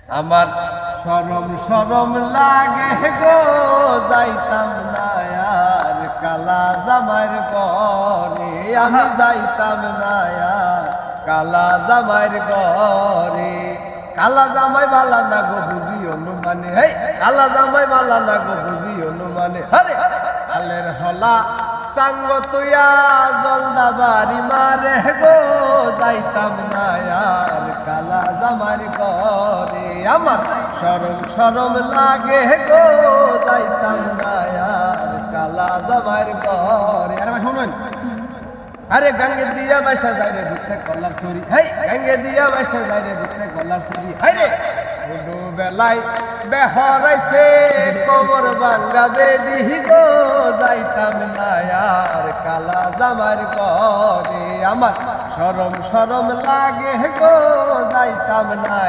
আমার শরম শরম লাগে গো যাইতাম না আর কালা জামাইর ঘরে আমি যাইতাম না আর কালা জামাইর ঘরে কালা জামাই বালা না গো বুঝি অনুমানে হেই কালা জামাই বালা না গো বুঝি অনুমানে আরে আলের হলা সাঙ্গ তুইয়া জলদা বাড়ি মারে গো যাইতাম না আর কালা জামার ঘরে আমার শরম শরম লাগে গো যাইতাম না আর কালা জামার ঘরে আরে ভাই শুনুন আরে গঙ্গে দিয়া বসে যায় রে বুঝতে কলার চুরি হেই গঙ্গে দিয়া বসে যায় রে বুঝতে কলার চুরি হাই রে ছোট বেলায় বেহরাইছে কোমর ভাঙ্গা বেডি গো যাইতাম না আর কালা জামার ঘরে আমার শরম শরম লাগে গো যাইতাম না।